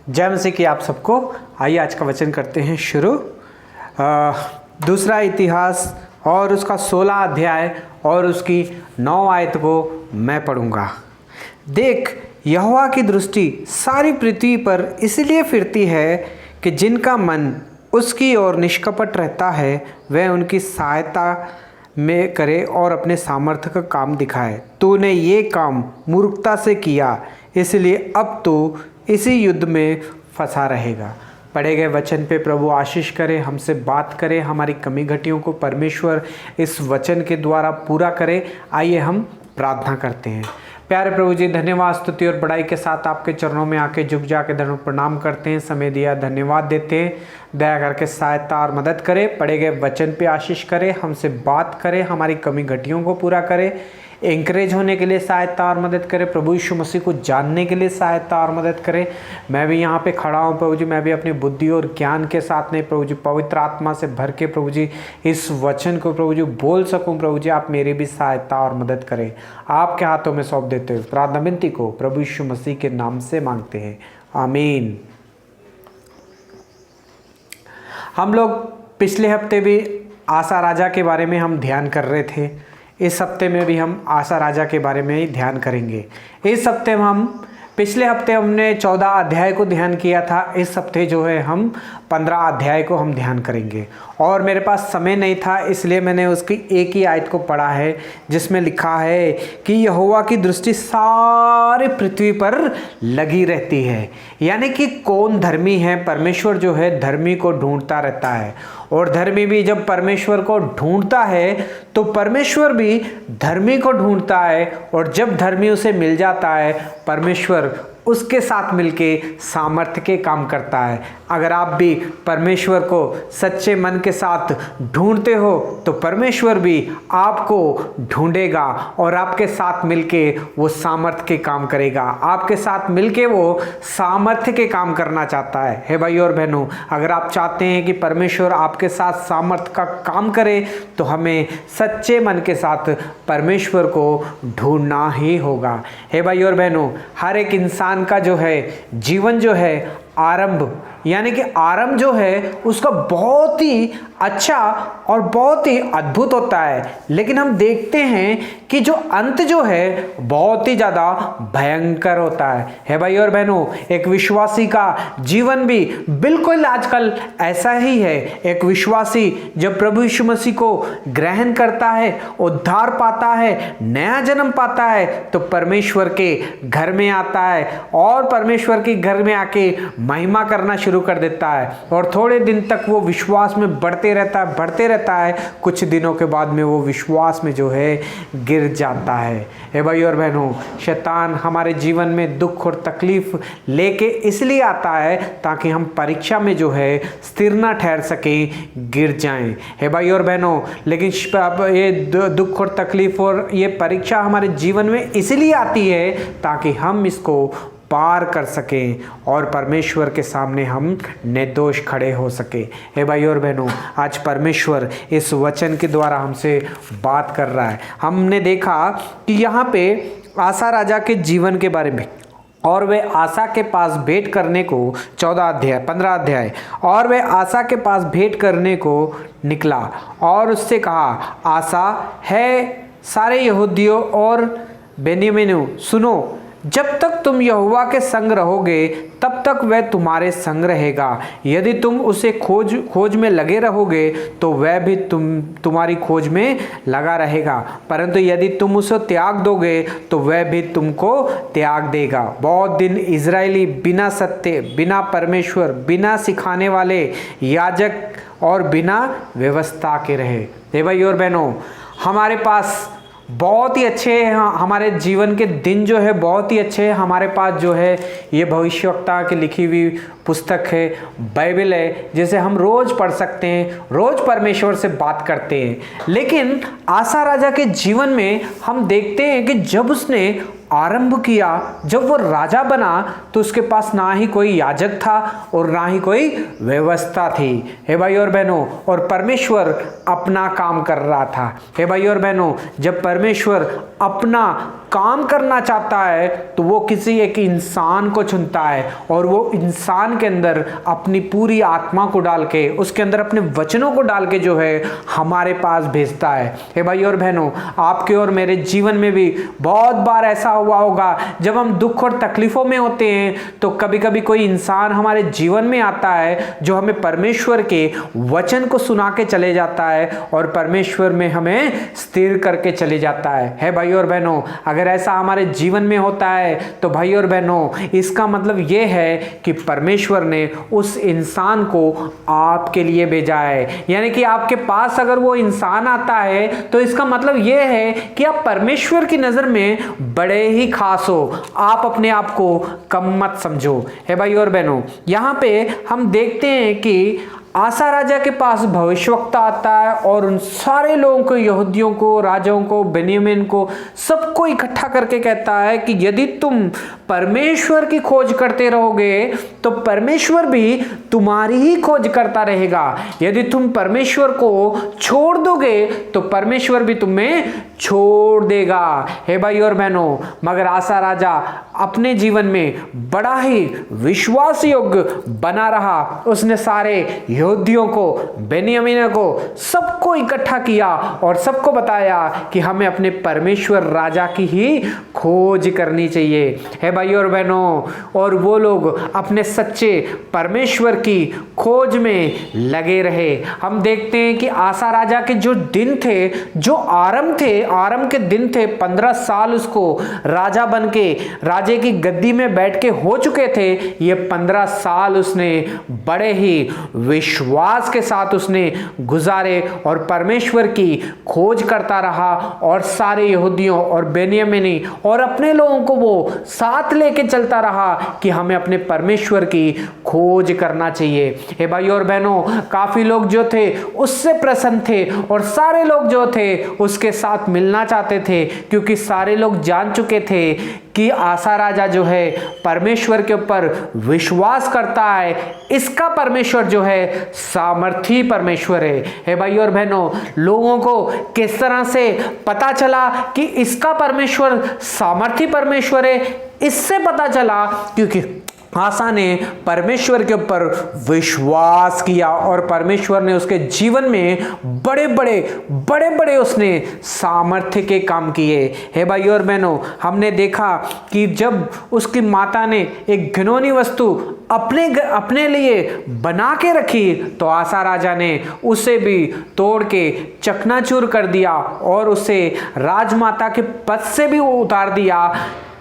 जय मसीह की आप सबको। आइए आज का वचन करते हैं शुरू। दूसरा इतिहास और उसका 16 अध्याय और उसकी 9 आयत को मैं पढ़ूंगा। देख, यहोवा की दृष्टि सारी पृथ्वी पर इसलिए फिरती है कि जिनका मन उसकी ओर निष्कपट रहता है, वह उनकी सहायता में करे और अपने सामर्थ्य का काम दिखाए। तूने ये काम मूर्खता से किया, इसलिए अब तू इसी युद्ध में फंसा रहेगा। पढ़े गए वचन पे प्रभु आशीष करे, हमसे बात करे, हमारी कमी घटियों को परमेश्वर इस वचन के द्वारा पूरा करे। आइए हम प्रार्थना करते हैं। प्यारे प्रभु जी, धन्यवाद, स्तुति और बड़ाई के साथ आपके चरणों में आके झुक जाके धन्यवाद प्रणाम करते हैं। समय दिया धन्यवाद देते हैं। दया करके सहायता और मदद करे, पढ़े गए वचन पे आशीष करे, हमसे बात करे, हमारी कमी घटियों को पूरा करे, एंकरेज होने के लिए सहायता और मदद करे, प्रभु यीशु मसीह को जानने के लिए सहायता और मदद करे। मैं भी यहाँ पे खड़ा हूँ प्रभु जी, मैं भी अपनी बुद्धि और ज्ञान के साथ नहीं प्रभु जी, पवित्र आत्मा से भर के प्रभु जी इस वचन को प्रभु जी बोल सकूँ। प्रभु जी आप मेरी भी सहायता और मदद करें। आपके हाथों में सौंप देते हुए प्रार्थना विनती को प्रभु यीशु मसीह के नाम से मांगते हैं, आमीन। हम लोग पिछले हफ्ते भी आसा राजा के बारे में हम ध्यान कर रहे थे। इस हफ्ते में भी हम आसा राजा के बारे में ही ध्यान करेंगे। इस हफ्ते में पिछले हफ्ते हमने 14 अध्याय को ध्यान किया था। इस हफ्ते जो है हम 15 अध्याय को हम ध्यान करेंगे। और मेरे पास समय नहीं था, इसलिए मैंने उसकी एक ही आयत को पढ़ा है, जिसमें लिखा है कि यहोवा की दृष्टि सारे पृथ्वी पर लगी रहती है। यानी कि कौन धर्मी है, परमेश्वर जो है धर्मी को ढूंढता रहता है। और धर्मी भी जब परमेश्वर को ढूंढता है तो परमेश्वर भी धर्मी को ढूंढता है। और जब धर्मी उसे मिल जाता है, परमेश्वर उसके साथ मिलके सामर्थ्य के काम करता है। अगर आप भी परमेश्वर को सच्चे मन के साथ ढूंढते हो तो परमेश्वर भी आपको ढूंढेगा और आपके साथ मिलके वो सामर्थ्य के काम करेगा। आपके साथ मिलके वो सामर्थ्य के काम करना चाहता है। हे भाई और बहनों, अगर आप चाहते हैं कि परमेश्वर आपके साथ सामर्थ्य का काम करे तो हमें सच्चे मन के साथ परमेश्वर को ढूंढना ही होगा। हे भाई और बहनों, हर एक इंसान का जो है जीवन जो है आरंभ, यानी कि आरंभ जो है उसका बहुत ही अच्छा और बहुत ही अद्भुत होता है। लेकिन हम देखते हैं कि जो अंत जो है बहुत ही ज़्यादा भयंकर होता है। हे भाई और बहनों, एक विश्वासी का जीवन भी बिल्कुल आजकल ऐसा ही है। एक विश्वासी जब प्रभु यीशु मसीह को ग्रहण करता है, उद्धार पाता है, नया जन्म पाता है, तो परमेश्वर के घर में आता है और परमेश्वर के घर में आके महिमा करना शुरू कर देता है। और थोड़े दिन तक वो विश्वास में बढ़ते रहता है। कुछ दिनों के बाद में वो विश्वास में जो है गिर जाता है। हे भाई और बहनों, शैतान हमारे जीवन में दुख और तकलीफ लेके इसलिए आता है ताकि हम परीक्षा में जो है स्थिर ना ठहर सकें, गिर जाएं। हे भाई और बहनों, लेकिन ये दुख और तकलीफ और ये परीक्षा हमारे जीवन में इसलिए आती है ताकि हम इसको पार कर सकें और परमेश्वर के सामने हम निर्दोष खड़े हो सके। हे भाई और बहनों, आज परमेश्वर इस वचन के द्वारा हमसे बात कर रहा है। हमने देखा कि यहाँ पे आसा राजा के जीवन के बारे में, और वे आसा के पास भेंट करने को 15 अध्याय, और वे आसा के पास भेंट करने को निकला और उससे कहा, आसा है सारे यहूदियों और बेन्यामीनों, सुनो, जब तक तुम यहोवा के संग रहोगे तब तक वह तुम्हारे संग रहेगा। यदि तुम उसे खोज में लगे रहोगे तो वह भी तुम्हारी खोज में लगा रहेगा। परंतु यदि तुम उसे त्याग दोगे तो वह भी तुमको त्याग देगा। बहुत दिन इजरायली बिना सत्य, बिना परमेश्वर, बिना सिखाने वाले याजक और बिना व्यवस्था के रहे। हे भाई और बहनों, हमारे पास बहुत ही अच्छे हैं, हमारे जीवन के दिन जो है बहुत ही अच्छे हैं। हमारे पास जो है ये भविष्यवक्ता की लिखी हुई पुस्तक है, बाइबल है, जिसे हम रोज़ पढ़ सकते हैं, रोज़ परमेश्वर से बात करते हैं। लेकिन आसा राजा के जीवन में हम देखते हैं कि जब उसने आरंभ किया, जब वो राजा बना, तो उसके पास ना ही कोई याजक था और ना ही कोई व्यवस्था थी। हे भाई और बहनों, और परमेश्वर अपना काम कर रहा था। हे भाई और बहनों, जब परमेश्वर अपना काम करना चाहता है तो वो किसी एक इंसान को चुनता है और वो इंसान के अंदर अपनी पूरी आत्मा को डाल के, उसके अंदर अपने वचनों को डाल के जो है हमारे पास भेजता है। हे भाई और बहनों, आपके और मेरे जीवन में भी बहुत बार ऐसा हुआ होगा, जब हम दुख और तकलीफों में होते हैं तो कभी कभी कोई इंसान हमारे जीवन में आता है जो हमें परमेश्वर के वचन को सुना के चले जाता है और परमेश्वर में हमें स्थिर करके चले जाता है। हे भाई और बहनों, अगर ऐसा हमारे जीवन में होता है तो भाई और बहनों, इसका मतलब यह है कि परमेश्वर ने उस इंसान को आपके लिए भेजा है। यानी कि आपके पास अगर वो इंसान आता है तो इसका मतलब यह है कि आप परमेश्वर की नजर में बड़े ही खास हो, आप अपने आप को कम मत समझो। हे भाई और बहनों, यहां पे हम देखते हैं कि आसा राजा के पास भविष्यवक्ता आता है और उन सारे लोगों को, यहूदियों को, राजाओं को, बेन्यामीन को, सबको इकट्ठा करके कहता है कि यदि तुम परमेश्वर की खोज करते रहोगे तो परमेश्वर भी तुम्हारी ही खोज करता रहेगा। यदि तुम परमेश्वर को छोड़ दोगे तो परमेश्वर भी तुम्हें छोड़ देगा। हे भाई और बहनों, मगर आसा राजा अपने जीवन में बड़ा ही विश्वास योग्य बना रहा। उसने सारे यहूदियों को, बेन्यामीन को, सबको इकट्ठा किया और सबको बताया कि हमें अपने परमेश्वर राजा की ही खोज करनी चाहिए। हे भाई और बहनों, और वो लोग अपने सच्चे परमेश्वर की खोज में लगे रहे। हम देखते हैं कि आसा राजा के जो दिन थे, जो आरंभ के दिन थे, 15 साल उसको राजा बन के राजे की गद्दी में बैठ के हो चुके थे। ये 15 साल उसने बड़े ही विश्वास के साथ उसने गुजारे और परमेश्वर की खोज करता रहा और सारे यहूदियों और बेन्यामीनी और अपने लोगों को वो साथ लेके चलता रहा कि हमें अपने परमेश्वर की खोज करना चाहिए। हे भाई और बहनों, काफी लोग जो थे उससे प्रसन्न थे और सारे लोग जो थे उसके साथ मिलना चाहते थे, क्योंकि सारे लोग जान चुके थे कि आसा राजा जो है परमेश्वर के ऊपर विश्वास करता है। इसका परमेश्वर जो है सामर्थी परमेश्वर है। हे भाई और बहनों, लोगों को किस तरह से पता चला कि इसका परमेश्वर सामर्थी परमेश्वर है? इससे पता चला क्योंकि आसा ने परमेश्वर के ऊपर विश्वास किया और परमेश्वर ने उसके जीवन में बड़े बड़े उसने सामर्थ्य के काम किए। हे भाई और बहनों, हमने देखा कि जब उसकी माता ने एक घिनौनी वस्तु अपने लिए बना के रखी तो आसा राजा ने उसे भी तोड़ के चकनाचूर कर दिया और उसे राजमाता के पद से भी उतार दिया,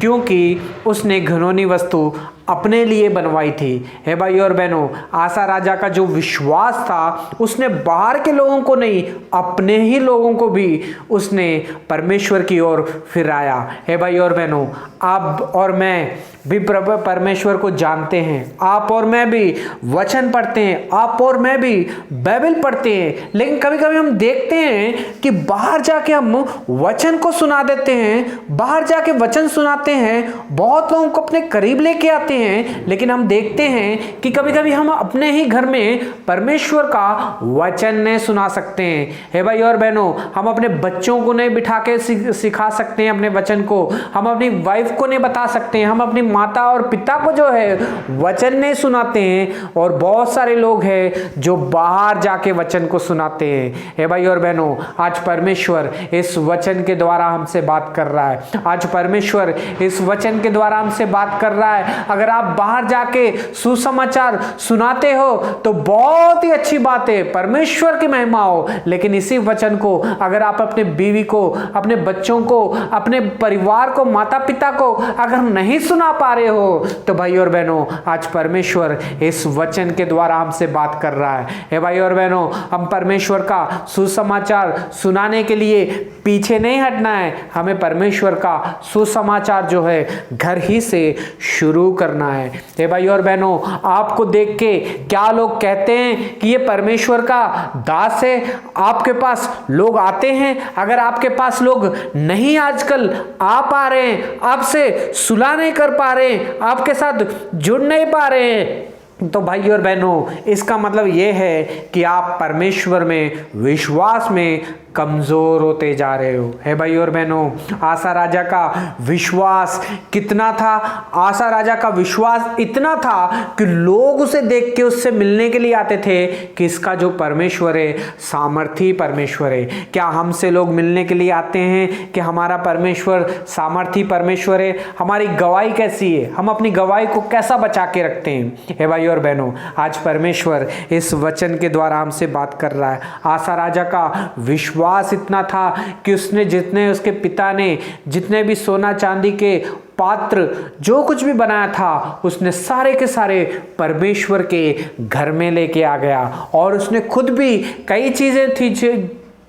क्योंकि उसने घिनौनी वस्तु अपने लिए बनवाई थी। हे भाई और बहनों, आसा राजा का जो विश्वास था, उसने बाहर के लोगों को नहीं, अपने ही लोगों को भी उसने परमेश्वर की ओर फिराया। हे भाई और बहनों, आप और मैं भी परमेश्वर को जानते हैं, आप और मैं भी वचन पढ़ते हैं, आप और मैं भी बाइबल पढ़ते हैं, लेकिन कभी कभी हम देखते हैं कि बाहर जाके हम वचन को सुना देते हैं, बाहर जाके वचन सुनाते हैं, बहुत लोगों को अपने करीब लेके आते हैं, लेकिन हम देखते हैं कि कभी कभी हम अपने ही घर में परमेश्वर का वचन नहीं सुना सकते हैं। हे भाई और बहनों, हम अपने बच्चों को नहीं बिठा के सिखा सकते हैं अपने वचन को, हम अपनी वाइफ को नहीं बता सकते हैं, हम अपनी माता और पिता को जो है वचन नहीं सुनाते हैं, और बहुत सारे लोग हैं जो बाहर जाके वचन को सुनाते हैं। हे भाई और बहनों, आज परमेश्वर इस वचन के द्वारा हमसे बात कर रहा है, आज परमेश्वर इस वचन के द्वारा हमसे बात कर रहा है। अगर आप बाहर जाके सुसमाचार सुनाते हो तो बहुत ही अच्छी बात है, परमेश्वर की महिमा हो, लेकिन इसी वचन को अगर आप अपने बीवी को, अपने बच्चों को, अपने परिवार को, माता पिता को अगर नहीं सुना पा रहे हो तो भाई और बहनों, आज परमेश्वर इस वचन के द्वारा हमसे बात कर रहा है। हे भाई और बहनों, हम परमेश्वर का सुसमाचार सुनाने के लिए पीछे नहीं हटना है, हमें परमेश्वर का सुसमाचार जो है घर ही से शुरू करना है। हे भाई और बहनों, आपको देख के क्या लोग कहते हैं कि ये परमेश्वर का दास है? आपके पास लोग आते हैं, अगर आपके पास लोग नहीं आजकल आ पा रहे हैं, आपसे सुलह नहीं कर पा रहे हैं, आपके साथ जुड़ नहीं पा रहे हैं, तो भाई और बहनों, इसका मतलब यह है कि आप परमेश्वर में विश्वास में कमज़ोर होते जा रहे हो। हे भाई और बहनों, आसा राजा का विश्वास कितना था? आसा राजा का विश्वास इतना था कि लोग उसे देख के उससे मिलने के लिए आते थे कि इसका जो परमेश्वर है सामर्थी परमेश्वर है। क्या हमसे लोग मिलने के लिए आते हैं कि हमारा परमेश्वर सामर्थी परमेश्वर है? हमारी गवाही कैसी है? हम अपनी गवाही को कैसा बचा के रखते हैं? हे भाई और बहनों, आज परमेश्वर इस वचन के द्वारा हमसे बात कर रहा है। आसा राजा का विश्वास इतना था कि उसने उसके पिता ने जितने भी सोना चांदी के पात्र जो कुछ भी बनाया था, उसने सारे के सारे परमेश्वर के घर में लेके आ गया। और उसने खुद भी कई चीजें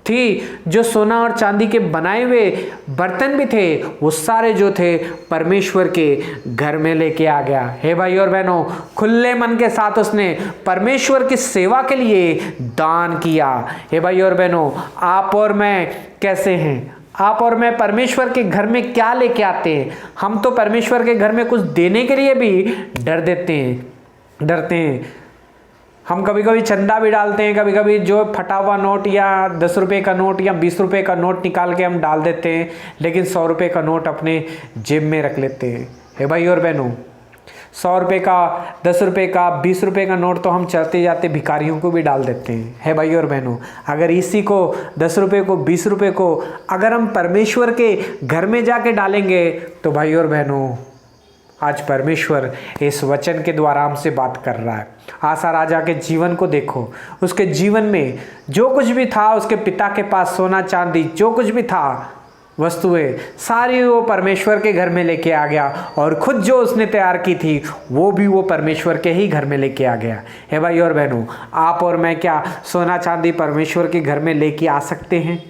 थी जो सोना और चांदी के बनाए हुए बर्तन भी थे, वो सारे जो थे परमेश्वर के घर में लेके आ गया। हे भाई और बहनों, खुले मन के साथ उसने परमेश्वर की सेवा के लिए दान किया। हे भाई और बहनों, आप और मैं कैसे हैं? आप और मैं परमेश्वर के घर में क्या लेके आते हैं? हम तो परमेश्वर के घर में कुछ देने के लिए भी डरते हैं। हम कभी कभी चंदा भी डालते हैं, कभी कभी जो फटा हुआ नोट या 10 रुपये का नोट या 20 रुपये का नोट निकाल के हम डाल देते हैं, लेकिन 100 रुपये का नोट अपने जेब में रख लेते हैं। हे भाई और बहनों, 100 रुपये का, 10 रुपये का, 20 रुपये का नोट तो हम चलते जाते भिखारियों को भी डाल देते हैं। हे भाई और बहनों, अगर इसी को 10 रुपये को, 20 रुपये को अगर हम परमेश्वर के घर में जाके डालेंगे तो भाई और बहनों, आज परमेश्वर इस वचन के द्वारा हमसे बात कर रहा है। आसा राजा के जीवन को देखो, उसके जीवन में जो कुछ भी था, उसके पिता के पास सोना चांदी जो कुछ भी था, वस्तुएं सारी वो परमेश्वर के घर में लेके आ गया, और खुद जो उसने तैयार की थी वो भी वो परमेश्वर के ही घर में लेके आ गया। हे भाई और बहनों, आप और मैं क्या सोना चांदी परमेश्वर के घर में लेके आ सकते हैं?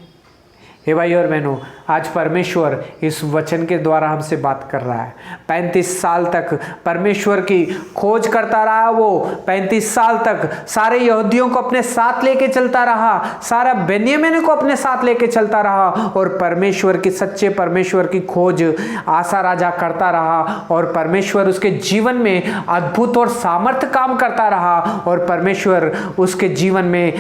हे भाई और बहनों, आज परमेश्वर इस वचन के द्वारा हमसे बात कर रहा है। 35 साल तक परमेश्वर की खोज करता रहा वो। 35 साल तक सारे यहूदियों को अपने साथ लेके चलता रहा, सारा बेन्यामीन को अपने साथ लेके चलता रहा, और परमेश्वर की, सच्चे परमेश्वर की खोज आसा राजा करता रहा। और परमेश्वर उसके जीवन में अद्भुत और सामर्थ्य काम करता रहा, और परमेश्वर उसके जीवन में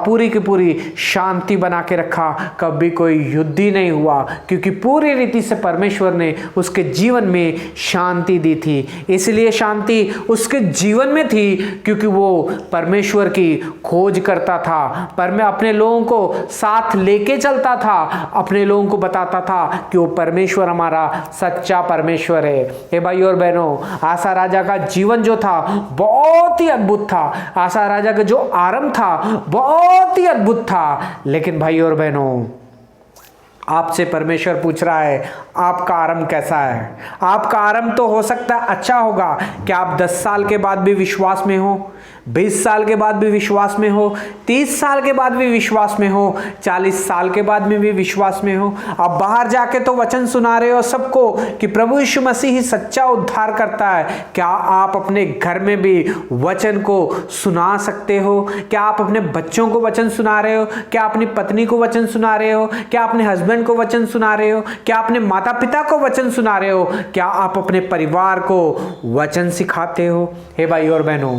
पूरी की पूरी शांति बना के रखा। कभी कोई युद्ध ही नहीं हुआ, क्योंकि पूरी रीति से परमेश्वर ने उसके जीवन में शांति दी थी। इसलिए शांति उसके जीवन में थी क्योंकि वो परमेश्वर की खोज करता था, पर मैं अपने लोगों को साथ लेके चलता था, अपने लोगों को बताता था कि वो परमेश्वर हमारा सच्चा परमेश्वर है। हे भाई और बहनों, आसा राजा का जीवन जो था बहुत ही अद्भुत था। आसा राजा का जो आरंभ था बहुत ही अद्भुत था। लेकिन भाई और बहनों, आपसे परमेश्वर पूछ रहा है, आपका आरंभ कैसा है? आपका आरंभ तो हो सकता है अच्छा होगा। क्या आप 10 साल के बाद भी विश्वास में हो? 20 साल के बाद भी विश्वास में हो? 30 साल के बाद भी विश्वास में हो? 40 साल के बाद में भी विश्वास में हो? आप बाहर जाके तो वचन सुना रहे हो सबको कि प्रभु यीशु मसीह ही सच्चा उद्धार करता है। क्या आप अपने घर में भी वचन को सुना सकते हो? क्या आप अपने बच्चों को वचन सुना रहे हो? क्या अपनी पत्नी को वचन सुना रहे हो? क्या अपने हस्बैंड को वचन सुना रहे हो? क्या अपने माता पिता को वचन सुना रहे हो? क्या आप अपने परिवार को वचन सिखाते हो? हे भाई और बहनों,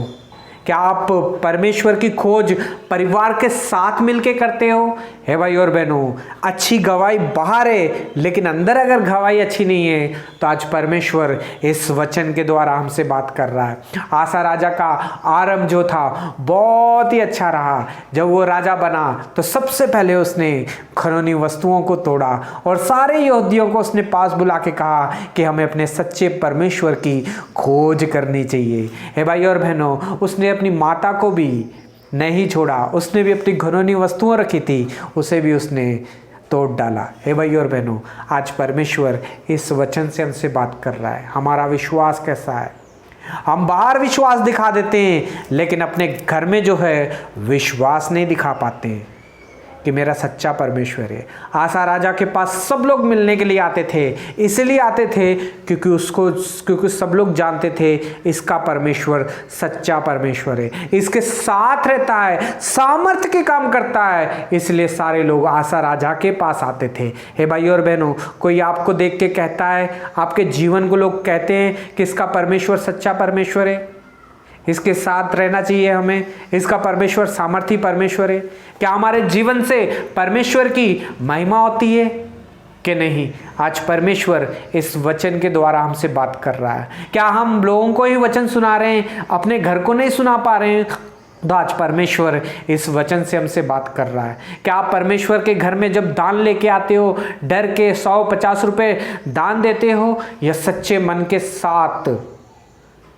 क्या आप परमेश्वर की खोज परिवार के साथ मिलके करते हो? हे भाई और बहनों, अच्छी गवाही बाहर है, लेकिन अंदर अगर गवाही अच्छी नहीं है तो आज परमेश्वर इस वचन के द्वारा हमसे बात कर रहा है। आसा राजा का आरंभ जो था बहुत ही अच्छा रहा। जब वो राजा बना तो सबसे पहले उसने घिनौनी वस्तुओं को तोड़ा, और सारे यहूदियों को उसने पास बुला के कहा कि हमें अपने सच्चे परमेश्वर की खोज करनी चाहिए। हे भाई और बहनों, उसने अपनी माता को भी नहीं छोड़ा, उसने भी अपनी घिनौनी वस्तुएं रखी थी, उसे भी उसने तोड़ डाला। हे भाई और बहनों, आज परमेश्वर इस वचन से हमसे बात कर रहा है। हमारा विश्वास कैसा है? हम बाहर विश्वास दिखा देते हैं, लेकिन अपने घर में जो है विश्वास नहीं दिखा पाते हैं कि मेरा सच्चा परमेश्वर है। आसा राजा के पास सब लोग मिलने के लिए आते थे, इसलिए आते थे क्योंकि सब लोग जानते थे इसका परमेश्वर सच्चा परमेश्वर है, इसके साथ रहता है, सामर्थ्य के काम करता है, इसलिए सारे लोग आसा राजा के पास आते थे। हे भाई और बहनों, कोई आपको देख के कहता है, आपके जीवन को लोग कहते हैं कि इसका परमेश्वर सच्चा परमेश्वर है, इसके साथ रहना चाहिए हमें। इसका परमेश्वर सामर्थी परमेश्वर है। क्या हमारे जीवन से परमेश्वर की महिमा होती है कि नहीं? आज परमेश्वर इस वचन के द्वारा हमसे बात कर रहा है। क्या हम लोगों को ही वचन सुना रहे हैं, अपने घर को नहीं सुना पा रहे हैं? तो आज परमेश्वर इस वचन से हमसे बात कर रहा है। क्या आप परमेश्वर के घर में जब दान लेके आते हो, डर के 100-50 रुपए दान देते हो, या सच्चे मन के साथ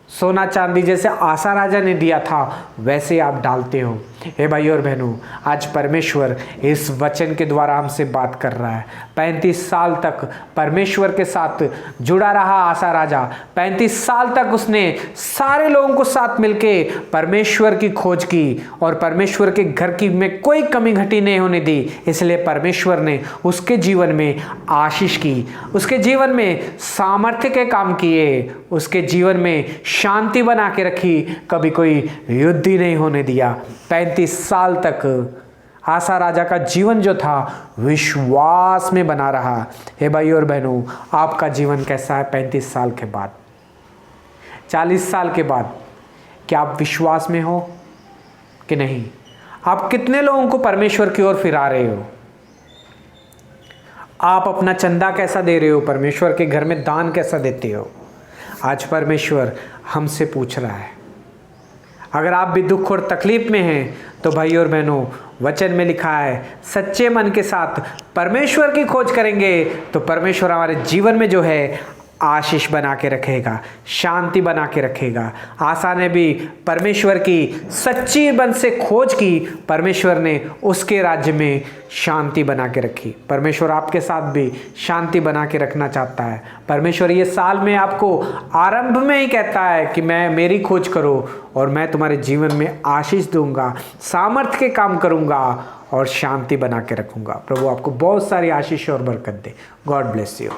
सोना चांदी जैसे आसा राजा ने दिया था वैसे आप डालते हो? हे भाई और बहनों, आज परमेश्वर इस वचन के द्वारा हमसे बात कर रहा है। 35 साल तक परमेश्वर के साथ जुड़ा रहा आसा राजा। 35 साल तक उसने सारे लोगों को साथ मिलके परमेश्वर की खोज की और परमेश्वर के घर की में कोई कमी घटी नहीं होने दी। इसलिए परमेश्वर ने उसके जीवन में आशीष की, उसके जीवन में सामर्थ्य के काम किए, उसके जीवन में शांति बना के रखी, कभी कोई युद्ध ही नहीं होने दिया। 35 साल तक आसा राजा का जीवन जो था विश्वास में बना रहा। हे भाई और बहनों, आपका जीवन कैसा है 35 साल के बाद, 40 साल के बाद? क्या आप विश्वास में हो कि नहीं? आप कितने लोगों को परमेश्वर की ओर फिरा रहे हो? आप अपना चंदा कैसा दे रहे हो? परमेश्वर के घर में दान कैसा देते हो? आज परमेश्वर हमसे पूछ रहा है। अगर आप भी दुख और तकलीफ में हैं तो भाई और बहनों, वचन में लिखा है सच्चे मन के साथ परमेश्वर की खोज करेंगे तो परमेश्वर हमारे जीवन में जो है आशीष बना के रखेगा, शांति बना के रखेगा। आसा ने भी परमेश्वर की सच्ची मन से खोज की, परमेश्वर ने उसके राज्य में शांति बना के रखी। परमेश्वर आपके साथ भी शांति बना के रखना चाहता है। परमेश्वर ये साल में आपको आरंभ में ही कहता है कि मेरी खोज करो और मैं तुम्हारे जीवन में आशीष दूंगा, सामर्थ्य के काम करूंगा और शांति बना के रखूंगा। प्रभु आपको बहुत सारी आशीष और बरकत दे। God bless you.